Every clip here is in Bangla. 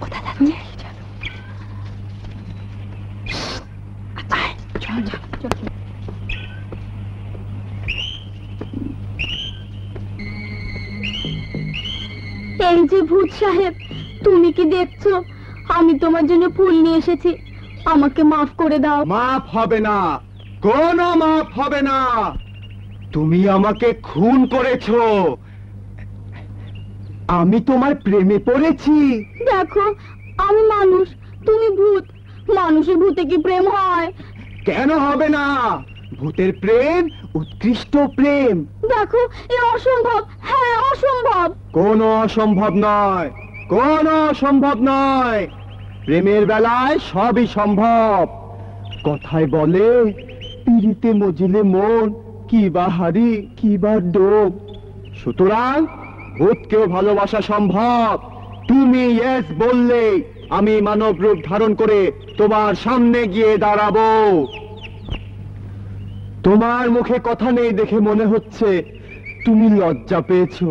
কোথা যাচ্ছে? এই যে ভূত সাহেব, তুমি কি দেখছো? আমি তোমার জন্য ফুল নিয়ে এসেছি, আমাকে মাফ করে দাও। মাফ হবে না, কোনো মাফ হবে না। তুমি আমাকে খুন করেছো, আমি তোমার প্রেমে পড়েছি। দেখো, আমি মানুষ, তুমি ভূত। মানুষের ভূতে কি প্রেম হয়? কেন হবে না? ভূতের প্রেম উৎকৃষ্ট প্রেম। দেখো, এ অসম্ভব। হ্যাঁ, অসম্ভব। কোনো অসম্ভব নয়, কোনো অসম্ভব নয়। প্রেমের বেলায় সবই সম্ভব। কথায় বলে, পিড়িতে মজিলে মন, কি বা হারি কি বা ডোব। সুতরাং ভূতকেও ভালোবাসা সম্ভব। তুমি ইয়েস বললে আমি মানব রূপ ধারণ করে তোমার সামনে গিয়ে দাঁড়াবো। তোমার মুখে কথা নেই দেখে মনে হচ্ছে তুমি লজ্জা পেয়েছো।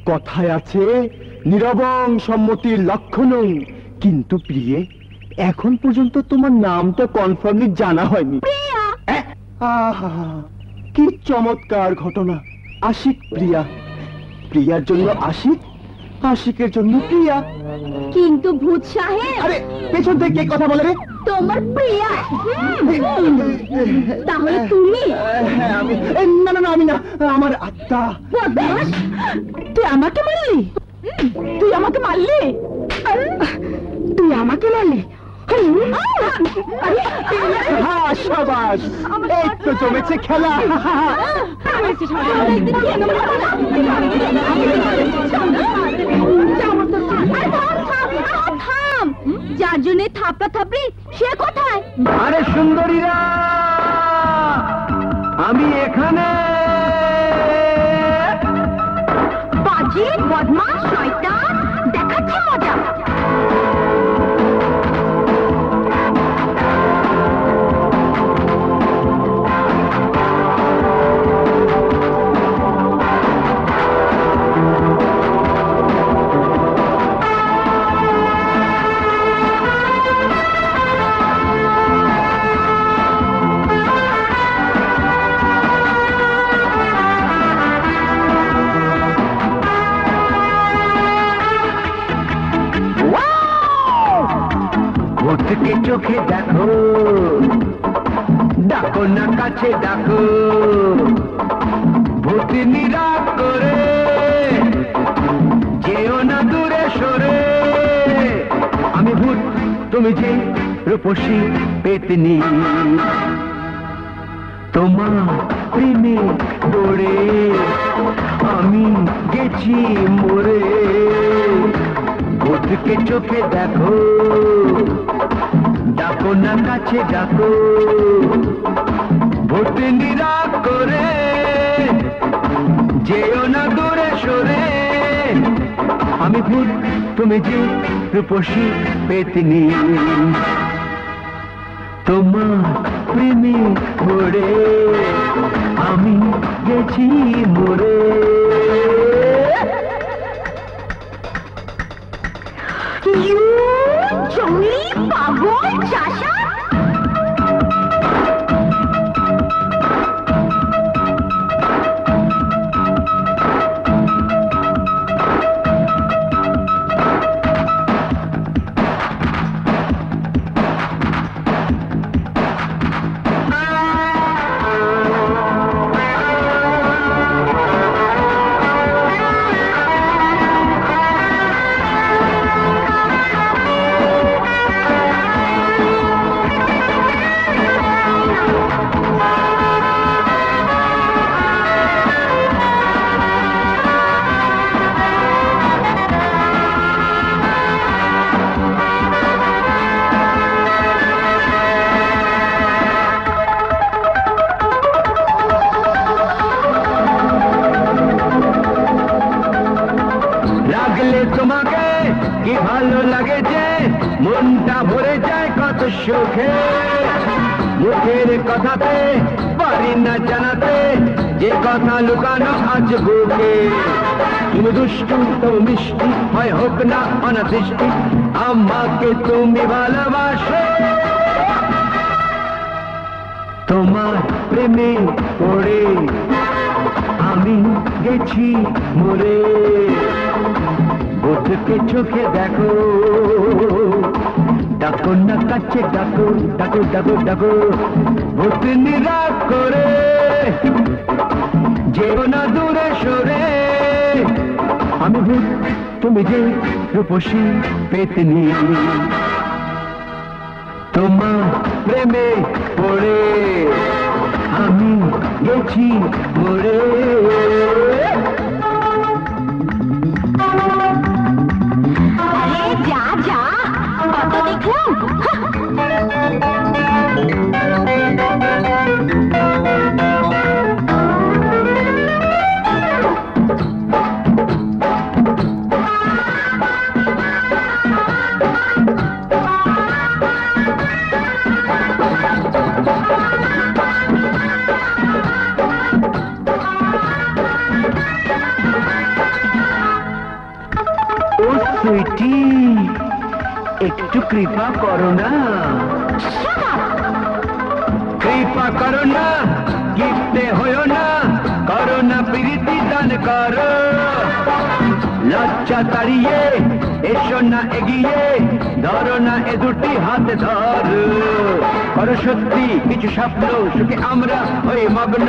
কথায় আছে, নীরবং সম্মতির লক্ষণং। কিন্তু প্রিয়ে, এখন পর্যন্ত তোমার নামটা কনফার্মলি জানা হয়নি। আহা, কি চমৎকার ঘটনা। আশিক প্রিয়া, প্রিয়ার জন্য আশিক, আশিকের জন্য প্রিয়া। কিন্তু ভূত সাহেব, আরে পেছন থেকে কে কথা বলে রে? তোমার প্রিয়া। তাহলে তুমি? হ্যাঁ আমি। না না না, আমি না, আমার আত্মা। বদমাশ, তুই আমাকে মারলি? তুই আমাকে মারলি? তুই আমাকে মারলি? হ্যাঁ, সাবাস, এই তো জমেছে খেলা। যার জন্য থাপড়া থাপড়ি, সে কোথায়? আরে সুন্দরীরা, আমি এখানে। বাজি, বদমাশ, শয়তান, দেখাচ্ছে মজা। ভূতকে চোখে দেখো, ডাকো না কাছে ডাকো। ভূত নিরাশ করে, যেও না দূরে সরে। আমি ভূত, তুমি যে রূপসী পেতনি। তোমার প্রেমে পড়ে আমি গেছি মরে। ভূতকে চোখে দেখো, ডাকো না কাছে ডাকো। ভূত নিরাশ করে, যেও না দূরে সরে। আমি ভূত, তুমি যে রূপসী পেতনি। তোমার প্রেমে পড়ে আমি গেছি মরে। জঙ্গলি পাগল চাষা। তোমাকে কি ভালো লাগে যে, মনটা ভরে যায় কত সুখে। মুখের কথাতে পারি না জানাতে, যে কথা লুকানো আজ বুকে। তুমি দুষ্টু তো মিষ্টি হয় হোক না অনাদৃষ্টি, আমাকে তুমি ভালোবাসো। তোমার প্রেমে পড়ে আমি গেছি মরে, ওকে চোখে দেখো, ডাকো না কাছে ডাকো, ডাকো ডাকো ডাকো, ভূত নিরাগ করে যেও না দূরে সরে। আমি ভূত তুমি যে রূপসী পেতনি, তোমার প্রেমে পড়ে আমি গেছি মরে। আরে যা যা, কত দেখলাম। ও সুইটি, একটু কৃপা করো না, কৃপা করো না, গিফটে হইও না, করো না প্রীতি দান করো। লজ্জা তাড়িয়ে এসো না এগিয়ে, ধরো না এ দুটি হাতে ধরো। করো সত্যি কিছু স্বপ্ন, সুখে আমরা হয়ে মগ্ন,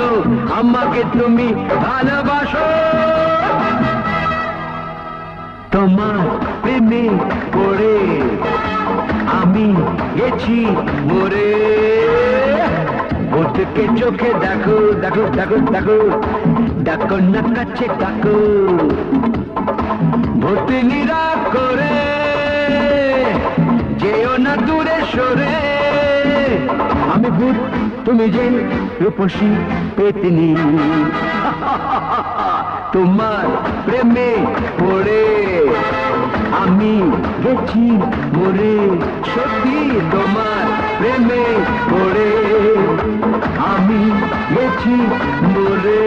আমাকে তুমি ভালোবাসো। তোমার প্রেমে পড়ে আমি গেছি মরে, ভূতকে চোখে দেখো, দেখো দেখো দেখো, ডাকো না কাছে ডাকো, ভূত নিরাগ করে যেও না দূরে সরে। আমি ভূত তুমি যে রূপসী পেতনি, তোমার প্রেমে পড়ে আমি গেছি মরে। সত্যি তোমার প্রেমে পড়ে আমি গেছি মরে।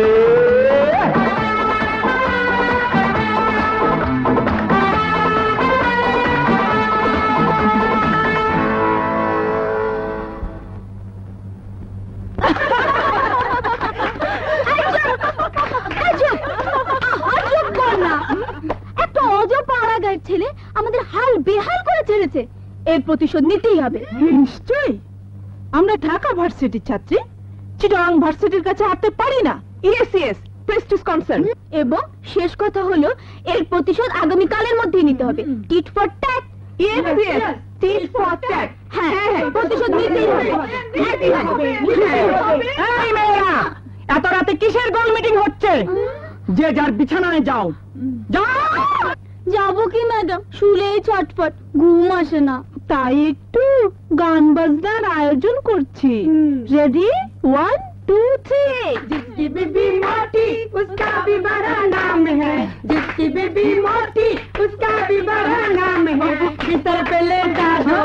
একটা অজপাড়া গায়ের ছেলে আমাদের হাল বেহাল করে ছেড়েছে, এর প্রতিশোধ নিতেই হবে। নিশ্চয়ই, আমরা ঢাকা ভার্সিটির ছাত্রী, চিটাগাং ভার্সিটির কাছে হাঁটতে পারি না। Yes yes, Prestige concern. এবং শেষ কথা হলো, এর প্রতিশোধ আগামীকালের মধ্যেই নিতে হবে। Tit for tat. Yes yes, tit for tat. হ্যাঁ, প্রতিশোধ নিতেই হবে। এই মেয়েরা, এত রাতে কিসের গোল মিটিং হচ্ছে? যে যার বিছানায় যাও, যাও। যাবো কি ম্যাডাম, শুলেই ছটফট, ঘুম আসে না। তাই একটু গান বাজনার আয়োজন করছি। রেডি, 1 2 3। जिसकी बीबी मोटी उसका भी बड़ा नाम है, जिसकी बीबी मोटी उसका भी बड़ा नाम है। बिस्तर पे लेटा दो,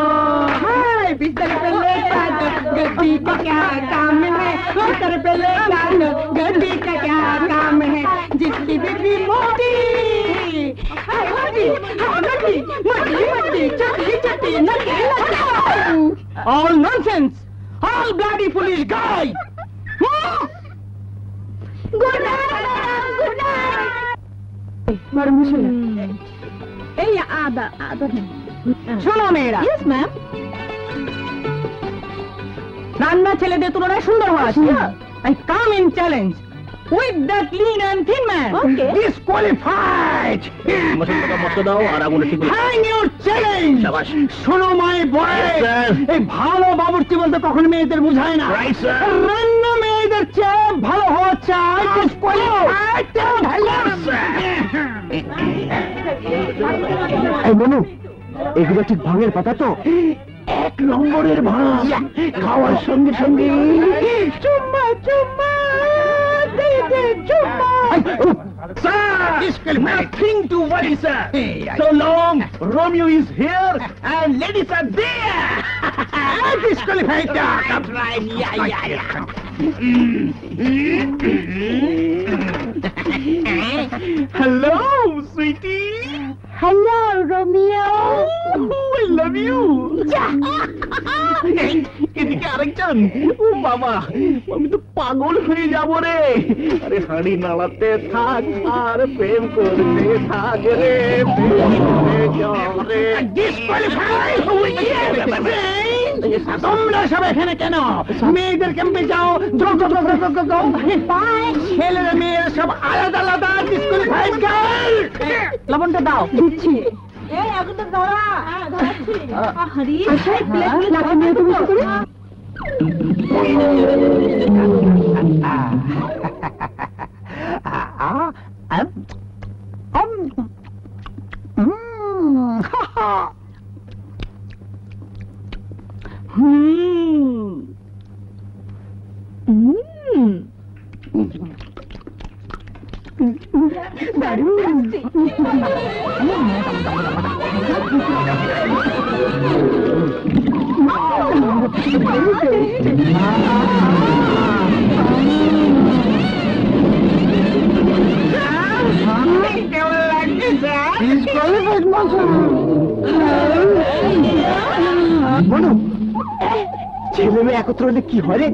हाय बिस्तर पे लेटा दो, गद्दी का क्या काम है, बिस्तर पे लेटा दो, गद्दी का क्या काम है। जिसकी बीबी मोटी, हाय मोटी, हाय मोटी, मोटी मोटी, चटी चटी, नटी नटी। All nonsense, all bloody foolish guy. Good night madam, good night. এই আদা আদা শোনো মেয়েরা। Yes ma'am. রান্না ছেলেদের তুলনায় সুন্দর হওয়া ছিল। I come in challenge with that lean and thin man. Okay. Disqualified. মতো দাও আর আগুনে ঠিক Hang your challenge. শাবাশ। শোনো মাই বয়, Yes, sir. এই ভালো বাবুর্চি বলতে কখনো মেয়েদের বোঝায় না। Right, sir. রান্না মেয়েদের চেয়ে ভালো হওয়া চাই। Disqualified. এই মনু, এগুলো ঠিক ভাঙের পাতা তো? 1 নম্বরের ভাঙ, খাওয়ার সঙ্গে সঙ্গে চুম্মা চুম্মা দে দে চুম্মা। Sir, nothing to worry, sir. So long, Romeo is here and ladies are there. Disqualified. That's right. Yeah. Hello sweetie, hello Romeo, I love you. এদিকে আরেকজন, ও বাবা, আমি তো পাগল হয়ে যাব রে। আরে হাঁড়ি নাড়াতে থাক আর প্রেম করতে থাক রে, প্রেম করে যাও রে। তোমরা সব এখানে কেন? মেয়েদের ক্যাম্পে যাও, ছেলেরা মেয়েরা সব আলাদা আলাদা ডিসকোয়ালিফাইড গার্ল। লবণটা দাও। দিচ্ছি। এখন তো ধরা। ধরাচ্ছি। আহারে, লাঠি নিয়ে তুমি কি করে? ছেলে মেয়ে একত্র হলে কি হয় রে?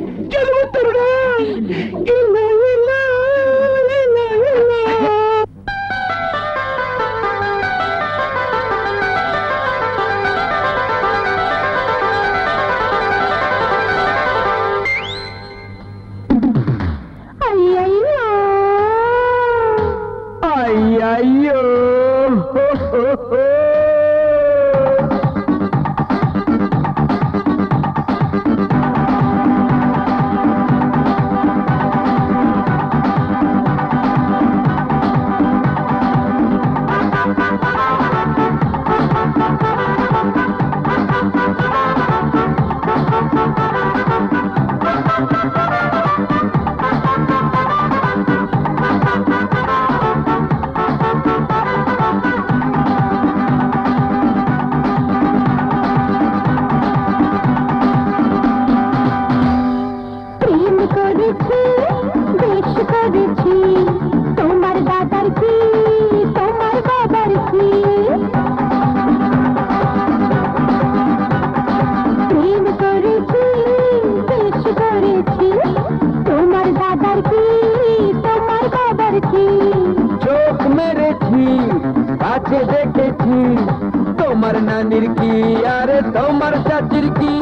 তোমার নানির কি আরে তোমার চাচির কি,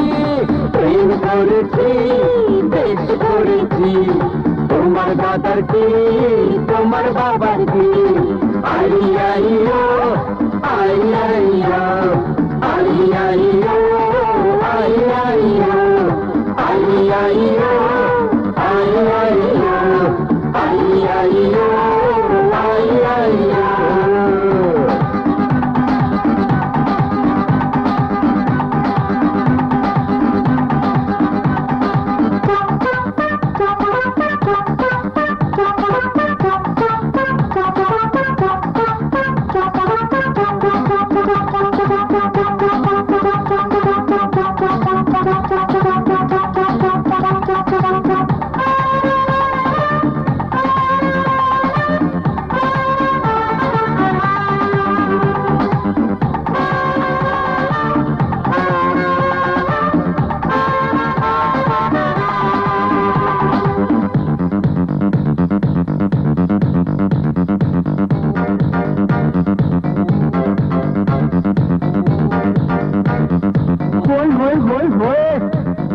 প্রেম করেছি বেশ করেছি, তোমার দাদার কি তোমার বাবার কি, আই আইও আই আইও আই আইও আই আইও আই আইও আই আইও আই আইও আই আইও।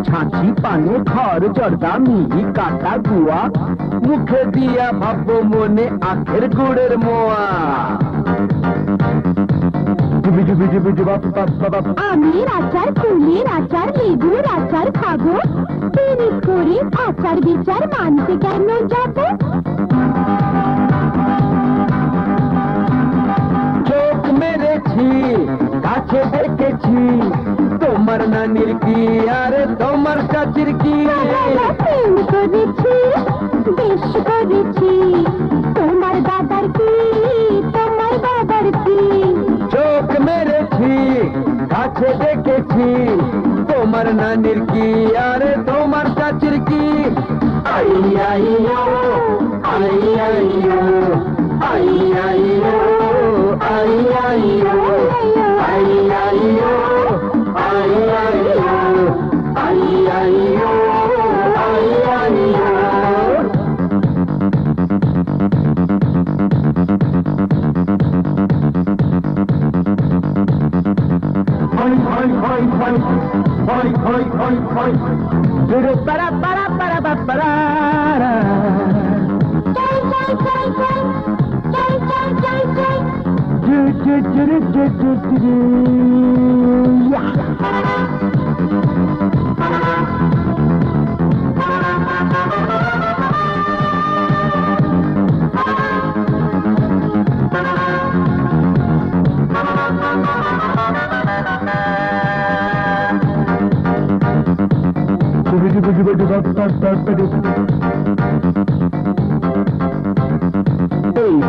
ছাঁচি পানে খড় জর্দা মিহি কাটা গুয়া, মুখে দিয়া ভাববো মনে আখের গুড়ের মোয়া। আমের আচার, কুলের আচার, লেবুর আচার খাবো, দেরি করে আচার বিচার মানতে কেন যাবো? চোখ মেরেছি কাছে দেখেছি, তোমার নানির কি আরে তোমার চাচির কি, প্রেম করেছি বেশ করেছি, তোমার দাদার কি তোমার বাবার কি, চোখ মেরেছি কাছে দেখেছি, তোমার নানির কি আরে তোমার চাচির কি,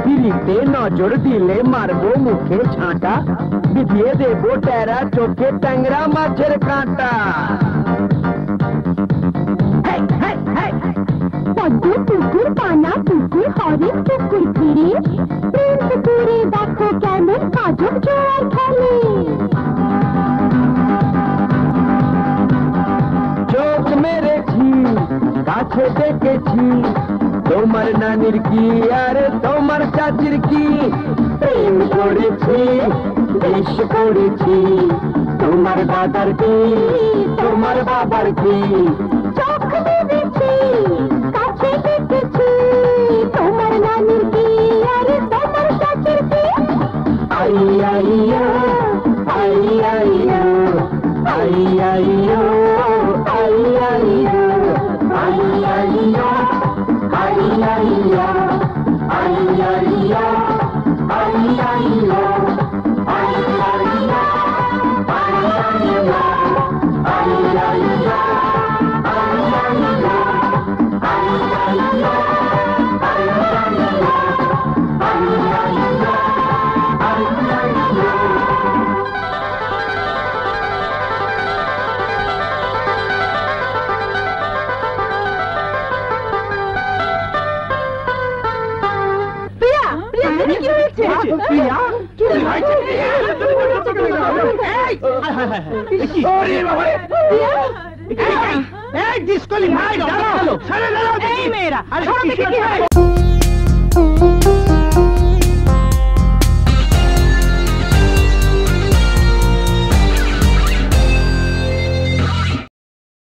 পিড়িতে নজর দিলে মারবো মুখে ছাঁটা, বিধিয়ে দেবো টেরা চোখে ট্যাংরা মাছের কাঁটা। পদ্ম পুকুর, পানা পুকুর, হরেক পুকুর ফিরে প্রেম পুকুরে দেখো কেমন কাজক জোয়ার খেলে। চোখ মেরেছি, কাছে দেখেছি, তোমার নানির কি আর তোমার চাচির কি। প্রেম করেছি, বেশ করেছি, তোমার দাদার কি তোমার বাবার কি। চোখ মেরেছি, কাছে দেখেছি, তোমার নানির কি আর তোমার চাচির কি। আই আইয়ো, আই আইয়ো, আই আইয়ো, আই আইয়ো, আই আইয়ো, আই আইয়ো, আই আইয়ো, আই আইয়ো, আই আইয়ো, আই আইয়ো, আই আইয়ো, আই আইয়ো, আই আইয়ো, আই আইয়ো, আই আইয়ো, আই আইয়ো। ডিসকোয়ালিফাইড।